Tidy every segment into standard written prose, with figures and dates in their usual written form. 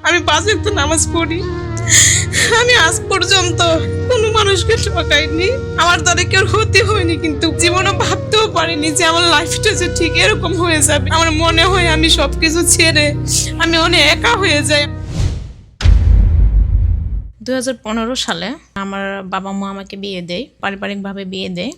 আমি 5 ওয়াক্ত নামাজ পড়ি। আমি আজ পর্যন্ত কোনো মানুষকে ঠকাইনি, আমার দ্বারা কেউ ক্ষতি হয়নি, কিন্তু জীবনে ভাবতেও পারিনি যে আমার লাইফটা যে ঠিক এরকম হয়ে যাবে। আমার মনে হয় আমি সবকিছু ছেড়ে আমি অনেক একা হয়ে যাই। 2015 সালে আমার বাবা মা আমাকে বিয়ে দেয়, পারিবারিকভাবে বিয়ে দেয়।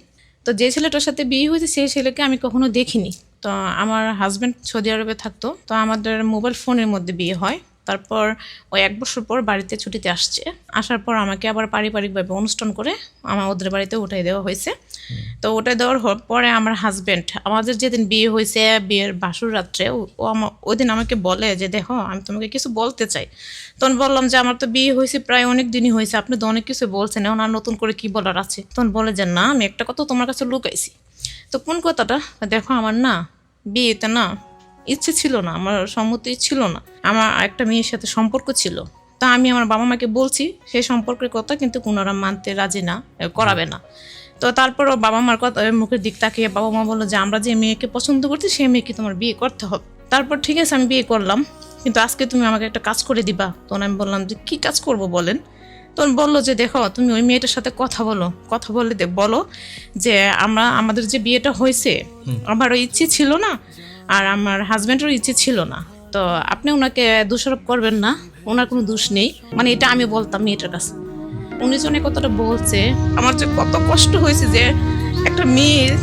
তো যে ছেলেটার সাথে বিয়ে হয়েছে সেই ছেলেকে আমি কখনো দেখিনি। তো আমার হাজব্যান্ড সৌদি আরবে থাকতো, তো আমাদের মোবাইল ফোনের মধ্যে বিয়ে হয়। তারপর ওই 1 বছর পর বাড়িতে ছুটিতে আসছে, আসার পর আমাকে আবার পারিবারিকভাবে অনুষ্ঠান করে আমার ওদের বাড়িতে উঠাই দেওয়া হয়েছে। তো উঠাই দেওয়ার পরে আমার হাজব্যান্ড আমাদের যেদিন বিয়ে হয়েছে, বিয়ের বাসর রাত্রে ওই দিন আমাকে বলে যে দেখো আমি তোমাকে কিছু বলতে চাই। তখন বললাম যে আমার তো বিয়ে হয়েছে প্রায় অনেক দিনই হয়েছে, আপনি তো অনেক কিছু বলছেন, এখন আর নতুন করে কি বলার আছে। তখন বলে যে না, আমি একটা কথা তোমার কাছে লুকাইছি। তো কোন কথাটা? দেখো আমার না বিয়েতে না ইচ্ছে ছিল না, আমার সম্মতি ছিল না, আমার একটা মেয়ের সাথে সম্পর্ক ছিল। তা আমি আমার বাবা মাকে বলছি সেই সম্পর্কের কথা, কিন্তু কোনোরা মানতে রাজি না, করাবে না। তো তারপরও বাবা মার কথা মুখের দিক তাকিয়ে বাবা মা বললো যে আমরা যে মেয়েকে পছন্দ করছি সেই মেয়েকে তোমার বিয়ে করতে হবে। তারপর ঠিক আছে আমি বিয়ে করলাম, কিন্তু আজকে তুমি আমাকে একটা কাজ করে দিবা। তখন আমি বললাম যে কি কাজ করব বলেন। তখন বললো যে দেখো তুমি ওই মেয়েটার সাথে কথা বলো, কথা বলে বলো যে আমাদের যে বিয়েটা হয়েছে আমারও ইচ্ছে ছিল না, আর আমার হাজব্যান্ডেরও ইচ্ছে ছিল না। তো আপনি ওনাকে দোষারোপ করবেন না, ওনার কোনো দোষ নেই। মানে এটা আমি বলতাম মেয়েটার কাছে। উনি জনে কতটা বলছে, আমার যে কত কষ্ট হয়েছে যে একটা মেয়ের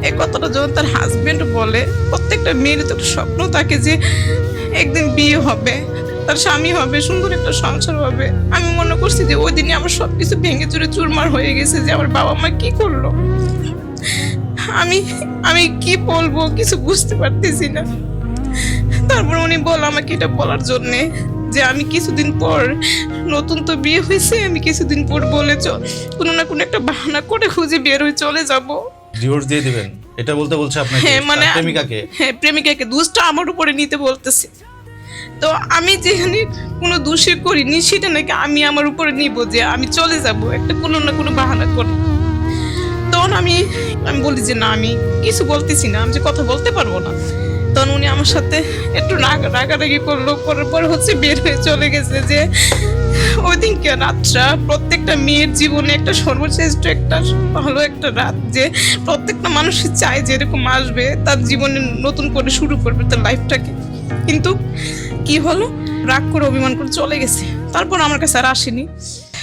এই কথাটা যখন তার হাজব্যান্ড বলে। প্রত্যেকটা মেয়ের তো একটা স্বপ্ন থাকে যে একদিন বিয়ে হবে, তার স্বামী হবে, সুন্দর একটা সংসার হবে। আমি মনে করছি যে ওই দিনে আমার সবকিছু ভেঙে চুরে চুরমার হয়ে গেছে, যে আমার বাবা মা কি করলো। আমি আমি কি বলবো কিছু বুঝতে পারতেছি না। তারপর উনি বল আমাকে এটা বলার জন্যে যে আমি কিছুদিন পর, নতুন তো বিয়ে হয়েছে, আমি কিছুদিন পর বলে কোনো না কোনো একটা বাহানা করে খুঁজে বের হয়ে চলে যাব, ডিভোর্স দিয়ে দিবেন, এটা বলছে আপনাকে? হ্যাঁ মানে প্রেমিকাকে? হ্যাঁ প্রেমিকাকে, দোষটা আমার উপরে নিতে বলতেছে। তো আমি যেখানে কোনো দোষী করিনি সেটা নাকি আমি আমার উপরে নিব, যে আমি চলে যাব একটা কোনো না কোনো বাহানা করে। তখন আমি বলি যে না আমি কিছু বলতেছি না, আমি যে কথা বলতে পারবো না। তখন উনি আমার সাথে একটু রাগারাগি করলো, করার পর হচ্ছে বের হয়ে চলে গেছে। যে ওই দিনকে রাতটা প্রত্যেকটা মেয়ের জীবনে একটা সর্বশ্রেষ্ঠ একটা ভালো একটা রাত, যে প্রত্যেকটা মানুষই চায় যে এরকম আসবে, তার জীবনে নতুন করে শুরু করবে তার লাইফটাকে। কিন্তু কি হলো, রাগ করে অভিমান করে চলে গেছে। তারপর আমার কাছে আর আসেনি।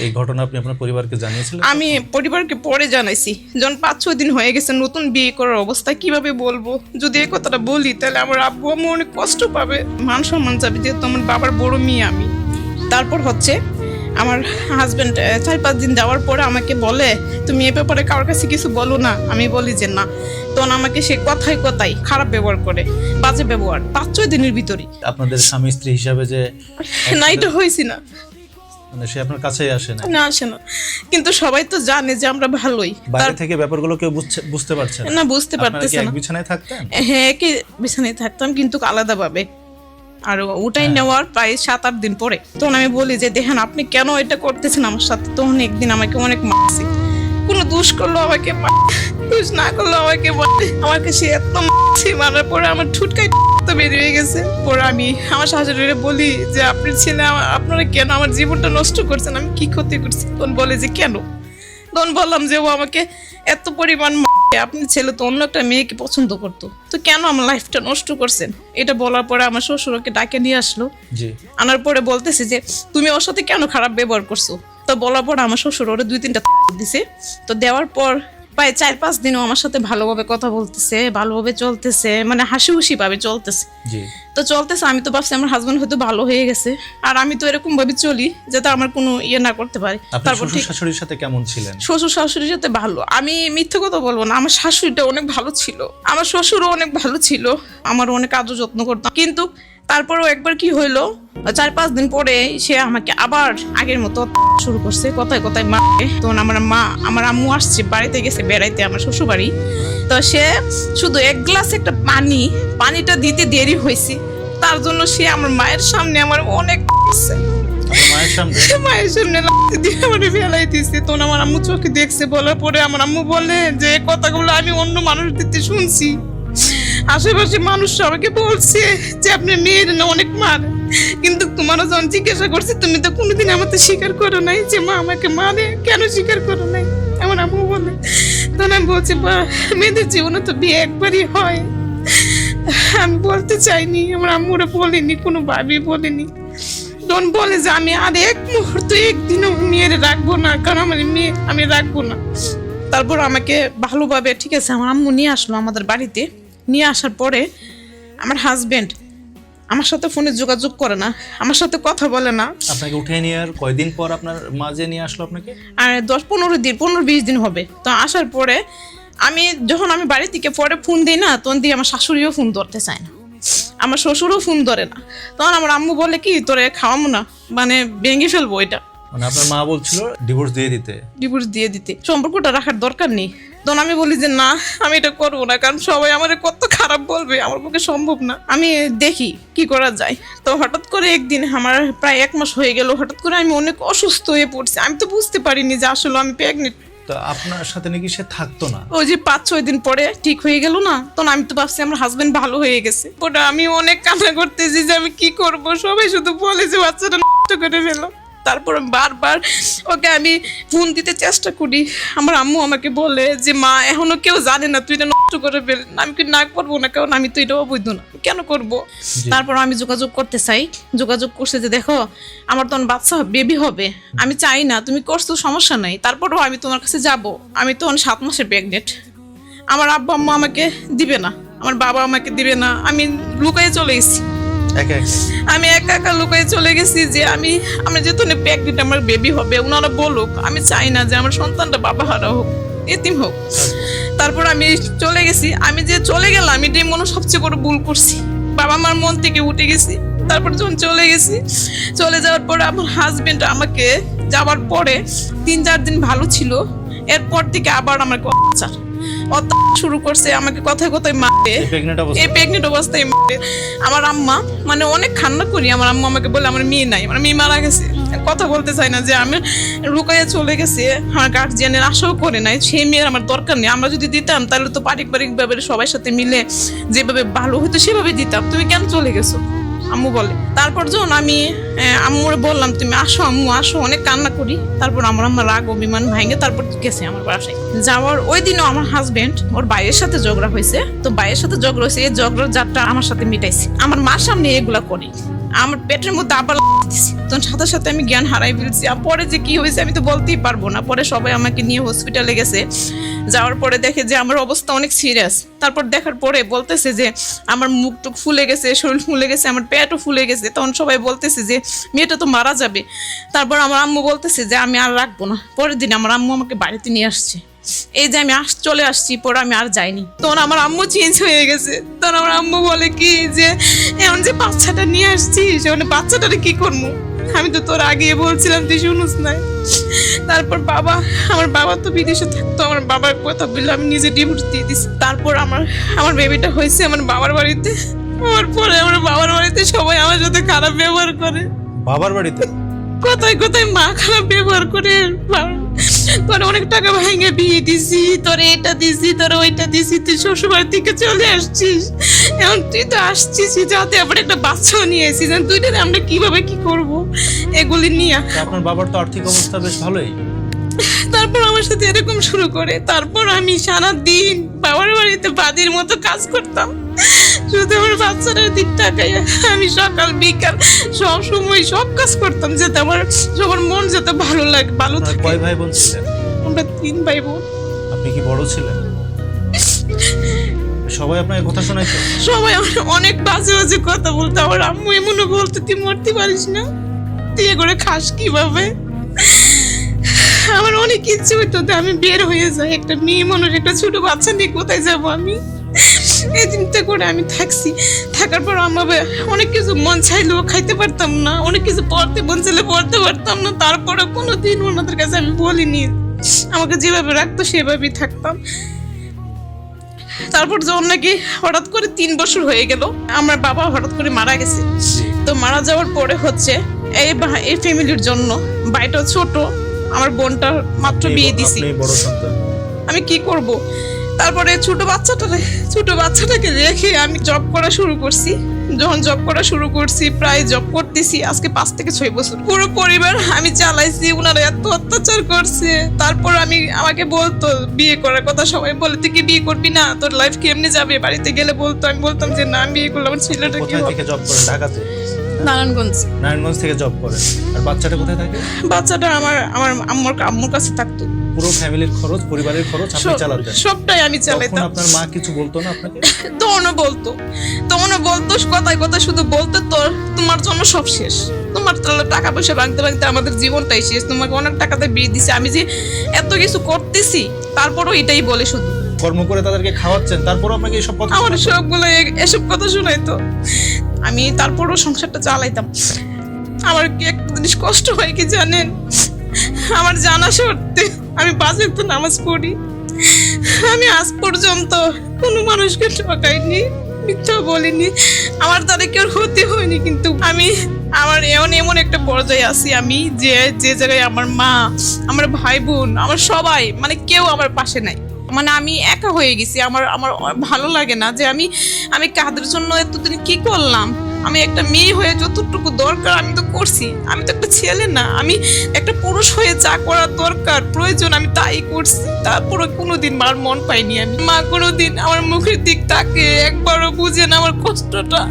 এই ঘটনা আপনি আপনার পরিবারকে জানিয়েছিলেন? আমি পরিবারকে পরে জানাইছি, যখন 5-6 দিন হয়ে গেছে নতুন বিয়ে করার অবস্থা। কিভাবে বলবো, যদি এই কথাটা বলি তাহলে আমার আব্বু আম্মু অনেক কষ্ট পাবে, মান সম্মান যাবে, যেহেতু আমার বাবার বড় মেয়ে আমি। তারপর হচ্ছে আমার হাজব্যান্ড 4-5 দিন যাওয়ার পরে আমাকে বলে তুমি এ ব্যাপারে কারোর কাছে কিছু বলো না। আমি বলি যে না। তখন আমাকে সে কথায় কথায় খারাপ ব্যবহার করে, বাজে ব্যবহার 5-6 দিনের ভিতরই। আপনাদের স্বামী স্ত্রী হিসাবে যে না, এটা হয়েছি না, মানে সে আপনার কাছেই আসে না? না আসে না, কিন্তু সবাই তো জানে যে আমরা ভালোই। বাইরে থেকে ব্যাপারগুলো কেউ বুঝতে পারছে না, বুঝতে পারতেছে না। এক বিছানায় থাকতেন? হ্যাঁ, একই বিছানায় থাকতাম, কিন্তু আলাদাভাবে। আর ওটাই নেওয়ার প্রায় 7-8 দিন পরে তখন আমি বলি যে দেখেন আপনি কেন এটা করতেছেন আমার সাথে। তখন একদিন আমাকে অনেক মারছে, কোনো দোষ করলো আমাকে দোষ না করলো আমাকে আমাকে সে এত মারছে, মারার পরে আমার ঠুটকাই তো বেরিয়ে গেছে। পরে আমি আমার শাশুড়িরে বলি যে আপনার ছেলে আপনারা কেন আমার জীবনটা নষ্ট করছেন, আমি কি ক্ষতি করছি। তখন বলে যে কেন। তখন বললাম যে ও আমাকে এত পরিমাণ আপনি ছেলে তো অন্য একটা মেয়েকে পছন্দ করতো, তো কেন আমার লাইফটা নষ্ট করছেন। এটা বলার পরে আমার শ্বশুরকে ডাকে নিয়ে আসলো। আনার পরে বলতেছে যে তুমি ওর সাথে কেন খারাপ ব্যবহার করছো। তো বলার পর আমার শ্বশুর ওরে 2-3টা দিছে। তো দেওয়ার পর প্রায় 4-5 দিনও আমার সাথে ভালোভাবে কথা বলতেছে, ভালোভাবে চলতেছে, মানে হাসি খুশি ভাবে চলতেছে। তো চলতেছে, আমি তো ভাবছি আমার হাজবেন্ড হয়তো ভালো হয়ে গেছে, আর আমি তো এরকম ভাবে চলি যাতে আমার কোনো ইয়ে না করতে পারে। তারপর শ্বশুর শাশুড়ির সাথে কেমন ছিলেন? শ্বশুর শাশুড়ির সাথে ভালো, আমি মিথ্যে কথা বলবো না, আমার শাশুড়িটা অনেক ভালো ছিল, আমার শ্বশুরও অনেক ভালো ছিল, আমার অনেক আদর যত্ন করতাম। কিন্তু তারপরও একবার কি হইলো, 4-5 দিন পরে সে আমাকে আবার আগের মতো শুরু করছে, কথায় কথায় মারে। তখন আমার আম্মু আসছে, বাড়িতে গেছে বেড়াইতে আমার শ্বশুর বাড়ি। তো সে শুধু 1 গ্লাস একটা পানিটা দিতে দেরি হয়েছে, তার জন্য সে আমার মায়ের সামনে আমার অনেক মায়ের সামনে লাগতে দিয়ে আমার ফেলাই দিচ্ছে। তখন আমার আম্মু চোখে দেখছে, বলার পরে আমার আম্মু বলে যে কথাগুলো আমি অন্য মানুষদের শুনছি। আশেপাশে মানুষ আমাকে বলছে যে আপনার মেয়ের না অনেক মারে, কিন্তু তোমারও যখন জিজ্ঞাসা করছি তুমি তো কোনোদিন আমাকে স্বীকার করো নাই যে মা আমাকে মারে, কেন স্বীকার করো নাই? আমার আম্মু বলে, তখন আমি বলছি বা মেয়েদের জীবনে তো বিয়ে একবারই হয়। আমি বলতে চাইনি, আমার আম্মুরা বলেনি, কোনো ভাবি বলেনি। তখন বলে যে আমি আর এক মুহূর্ত একদিনও মেয়ের রাখবো না, কারণ আমার মেয়ে আমি রাখবো না। তারপর আমাকে ভালোভাবে ঠিক আছে আমার আম্মু নিয়ে আসলো আমাদের বাড়িতে। নিয়ে আসার পরে আমার হাজবেন্ড আমার সাথে ফোনে যোগাযোগ করে না, আমার সাথে কথা বলে না। আপনাকে উঠিয়ে নিয়ে আর কয়দিন পর আপনার মাঝে নিয়ে আসলো আপনাকে? আর 10-15 দিন হবে। তো আসার পরে যখন আমি বাড়ি থেকে পরে ফোন দিই না, তখন দিয়ে আমার শাশুড়িও ফোন ধরতে চায় না, আমার শ্বশুরও ফোন ধরে না। তখন আমার আম্মু বলে কি তোরে খাওয়াবো না, মানে ভেঙে ফেলবো এটা। মানে আপনার মা বলছিল ডিভোর্স দিয়ে দিতে, সম্পর্কটা রাখার দরকার নেই। তখন আমি বলি যে না, আমি এটা করবো না, কারণ সবাই আমার কত খারাপ বলবে, আমার পক্ষে সম্ভব না, আমি দেখি কি করা যায়। তো হঠাৎ করে একদিন, আমার প্রায় 1 মাস হয়ে গেল, হঠাৎ করে আমি অনেক অসুস্থ হয়ে পড়ছি। আমি তো বুঝতে পারিনি যে আসলে আমি প্রেগনেন্ট। তো আপনার সাথে নাকি সে থাকতো না? ওই যে 5-6 দিন পরে ঠিক হয়ে গেল না, তখন আমি তো ভাবছি আমার হাজবেন্ড ভালো হয়ে গেছে। ওটা আমি অনেক কান্না করতেছি যে আমি কি করব, সবাই শুধু বলে যে বাচ্চাটা নষ্ট করে ফেলো। তারপর বারবার ওকে আমি ফোন দিতে চেষ্টা করি। আমার আম্মু আমাকে বলে যে মা এখনো কেউ জানে না তুই এটা নষ্ট করে ফেল। আমি কি না করবো না, কারণ আমি তো এটা অবৈধ না, কেন করব? তারপর আমি যোগাযোগ করতে চাই, যোগাযোগ করছে যে দেখো আমার তখন বাচ্চা বেবি হবে, আমি চাই না, তুমি করছো সমস্যা নাই, তারপরেও আমি তোমার কাছে যাব। আমি তখন 7 মাসের প্রেগনেন্ট। আমার আব্বা আম্মা আমাকে দিবে না, আমার বাবা আমাকে দিবে না, আমি লুকায়ে চলে গেছি। আমি একা একা লুকায়ে চলে গেছি যে আমি যেহেতু প্রেগনেন্ট, আমার বেবি হবে, ওনারা বলুক, আমি চাই না যে আমার সন্তানটা বাবা হারা হোক, এতিম হোক। তারপর আমি চলে গেছি। আমি যে চলে গেলাম এটাই মনে সবচেয়ে বড় ভুল করছি, বাবা মার মন থেকে উঠে গেছি। তারপর যখন চলে গেছি, চলে যাওয়ার পরে আমার হাজবেন্ড আমাকে যাওয়ার পরে 3-4 দিন ভালো ছিল, এরপর থেকে আবার আমার শুরু করছে, আমাকে কথায় কথায় মারে, এই প্রেগনেন্ট অবস্থায় মারে। আমার আম্মা মানে অনেক কান্না করি, আমার আম্মা আমাকে বলে আমার মেয়ে নাই, আমার মেয়ে মারা গেছে। কথা বলতে চাই না যে আমি লুকাইয়া চলে গেছে, আমার গার্জিয়ানের আশাও করে নাই, সেই মেয়ের আমার দরকার নেই। আমরা যদি দিতাম তাহলে তো পারিবারিক ভাবে সবার সাথে মিলে যেভাবে ভালো হতো সেভাবে দিতাম, তুমি কেন চলে গেছো আম্মু বলে। তারপর যখন আমি আম্মুরে বললাম তুমি আসো আম্মু আসো, অনেক কান্না করি। তারপর আমার রাগ অভিমান ভাঙে তারপর গেছে আমার বাসায়। যাওয়ার ওই দিনও আমার হাজবেন্ড ওর ভাইয়ের সাথে ঝগড়া হয়েছে, তো ভাইয়ের সাথে ঝগড়া হয়েছে, এই ঝগড়ার জাতটা আমার সাথে মিটাইছে। আমার মার সামনে এগুলা করি, আমার পেটের মধ্যে আবার তখন সাথে সাথে আমি জ্ঞান হারাই ফেলছি। আর পরে যে কি হয়েছে আমি তো বলতেই পারবো না। পরে সবাই আমাকে নিয়ে হসপিটালে গেছে, যাওয়ার পরে দেখে যে আমার অবস্থা অনেক সিরিয়াস। তারপর দেখার পরে বলতেছে যে আমার মুখ টুক ফুলে গেছে, শরীর ফুলে গেছে, আমার পেটও ফুলে গেছে। তখন সবাই বলতেছে যে মেয়েটা তো মারা যাবে। তারপর আমার আম্মু বলতেছে যে আমি আর রাখবো না। পরের দিন আমার আম্মু আমাকে বাড়িতে নিয়ে আসছে, এই যে আমি চলে আসছি, পরে আমি আর যাইনি। তখন আমার আম্মু চেঞ্জ হয়ে গেছে। তখন আমার আম্মু বলে কি যে এখন যে বাচ্চাটা নিয়ে আসছি, সেখানে বাচ্চাটারে কি করবো? আমি তো তোর আগে বলছিলাম, তুই শুনুস নাই। তারপর আমার বাবা তো বিদেশে থাকতো, আমার বাবার কথা বললে আমি নিজে ডিভোর্স দিয়ে দিছি। তারপর আমার বেবিটা হয়েছে আমার বাবার বাড়িতে। হওয়ার পরে আমার বাবার বাড়িতে সবাই আমার সাথে খারাপ ব্যবহার করে। বাবার বাড়িতে কোথায় কোথায় মা খারাপ ব্যবহার করে, তোর অনেক টাকা ভাঙে বিয়ে দিছি, তোর এটা দিছি, তোর ওইটা দিছি, তুই শ্বশুরবাড়ি থেকে চলে আসছিস, এখন তুই তো আসছিস যাতে আবার একটা বাচ্চাও নিয়ে এসেছিস, তুইটা আমরা কিভাবে কি করব এগুলি নিয়ে। আপনার বাবার তো আর্থিক অবস্থা বেশ ভালোই। তারপর আমার সাথে এরকম শুরু করে। তারপর আমি সারাদিন বাবার বাড়িতে বাদির মতো কাজ করতাম, শুধু আমার বাচ্চাটার দিক তাকাইয়া আমি সকাল বিকাল সব সময় সব কাজ করতাম, যাতে আমার সবার মন যাতে ভালো লাগে, ভালো থাকে। কয় ভাই বোন ছিলেন? আমরা 3 ভাই বোন। আপনি কি বড় ছিলেন? সবাই আপনাকে কথা শোনাইতো? সবাই অনেক বাজে বাজে কথা বলতো। আমার আম্মু এমনও বলতো তুই মরতে পারিস না, তুই করে খাস কিভাবে। আমার অনেক ইচ্ছে হইতো আমি বের হয়ে যাই, একটা মেয়ে মানুষ একটা ছোট বাচ্চা নিয়ে কোথায় যাবো আমি, এই চিন্তা করে আমি থাকছি। থাকার পর আমার অনেক কিছু মন চাইলেও খাইতে পারতাম না, অনেক কিছু পড়তে মন চাইলে পড়তে পারতাম না। তারপরে কোনোদিন ওনাদের কাছে আমি বলিনি, আমাকে যেভাবে রাখতো সেভাবেই থাকতাম। তারপর যখন নাকি হঠাৎ করে 3 বছর হয়ে গেল, আমার বাবা হঠাৎ করে মারা গেছে। তো মারা যাওয়ার পরে হচ্ছে এই ফ্যামিলির জন্য, ভাইটা ছোট, আমার বোনটা মাত্র বিয়ে দিছি, বড় সন্তান, আমি কি করব? তারপরে ছোট বাচ্চাটাকে রেখে আমি জব করা শুরু করছি। যখন জব করা শুরু করছি, প্রায় জব করতেছি আজকে 5 থেকে 6 বছর, পুরো পরিবার আমি চালাইছি। ওনারা এত অত্যাচার করছে। তারপর আমাকে বলতো বিয়ে করার কথা, সবাই বলে তুই কি বিয়ে করবি না, তোর লাইফ কেমনে যাবে, বাড়িতে গেলে বলতো। আমি বলতাম যে না, আমি বিয়ে করলাম, আমার ছেলেটা কি কোথায় হবে। থেকে জব করেন? ঢাকাতে? নারায়ণগঞ্জ থেকে জব করেন। আর বাচ্চাটা কোথায় থাকে? বাচ্চাটা আমার আম্মুর কাছে থাকতো। পুরো ফ্যামিলির খরচ, পরিবারের খরচ আপনি চালাতেন? সবটাই আমি তখন চালাইতাম। আপনার মা কিছু বলতো না আপনাকে? তখনও বলতো কথায় শুধু বলতো, তোমার জন্য সব শেষ, তোমার টাকা পয়সা ভাঙতে ভাঙতে আমাদের জীবনটাই শেষ, তোমাকে অনেক টাকাতে বিয়ে দিছে, আমি যে এত কিছু করতেছি তারপরও এটাই বলে শুধু। কর্ম করে তাদেরকে খাওয়াচ্ছেন, তারপর আপনাকে এইসব কথা আমার শোনাতো? সবগুলো এসব কথা শোনাইতো। আমি তারপরও সংসারটা চালাইতাম। আমার কি একটা জিনিস কষ্ট হয় কি জানেন, আমার জানা সত্ত্বে আমি 5 ওয়াক্ত নামাজ পড়ি। আমি আজ পর্যন্ত কোনো মানুষকে ঠকাইনি, মিথ্যা বলিনি, আমার দ্বারা কেউ ক্ষতি হয়নি। কিন্তু আমার এমন একটা পর্যায়ে আছি আমি, যে জায়গায় আমার মা, আমার ভাই বোন, আমার সবাই, মানে কেউ আমার পাশে নাই। মানে আমি একা হয়ে গেছি। আমার ভালো লাগে না যে আমি কাদের জন্য এতদিন কি করলাম। আমি একটা মেয়ে হয়ে যতটুকু দরকার আমি তো করছি। আমি তো একটা ছেলে না, আমি একটা পুরুষ হয়ে যা করার দরকার প্রয়োজন আমি তাই করছি। তারপরে কোনোদিন মার মন পাইনি আমি। মা কোনোদিন আমার মুখের দিক তাকে একবারও বুঝে না আমার কষ্টটা।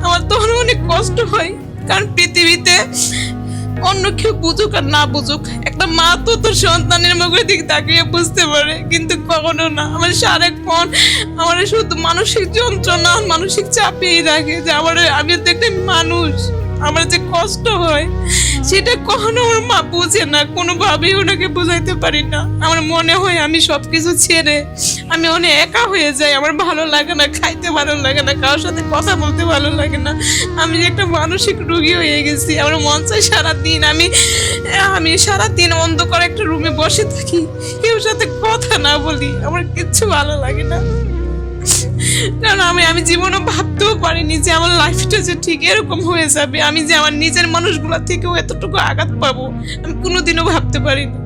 আমার তখন অনেক কষ্ট হয়, কারণ পৃথিবীতে অন্য কেউ বুঝুক আর না বুঝুক, একটা মা তো তোর সন্তানের মুখের দিক তাকিয়ে বুঝতে পারে, কিন্তু কখনো না। আমার সারাক্ষণ আমার শুধু মানসিক যন্ত্রণা, মানসিক চাপেই রাখে যে আমি তো একটা মানুষ, আমার যে কষ্ট হয় সেটা কখনো আমার মা বুঝে না, কোনোভাবেই ওনাকে বোঝাইতে পারি না। আমার মনে হয় আমি সবকিছু ছেড়ে আমি অনেক একা হয়ে যাই। আমার ভালো লাগে না, খাইতে ভালো লাগে না, কারোর সাথে কথা বলতে ভালো লাগে না। আমি যে একটা মানসিক রোগী হয়ে গেছি। আমার মন চাই সারাদিন আমি সারাদিন অন্ধকার একটা রুমে বসে থাকি, কেউ সাথে কথা না বলি। আমার কিচ্ছু ভালো লাগে না, কারণ আমি জীবনে ভাবতেও পারিনি যে আমার লাইফটা যে ঠিক এরকম হয়ে যাবে। আমি যে আমার নিজের মানুষগুলা থেকেও এতটুকু আঘাত পাবো আমি কোনোদিনও ভাবতে পারিনি।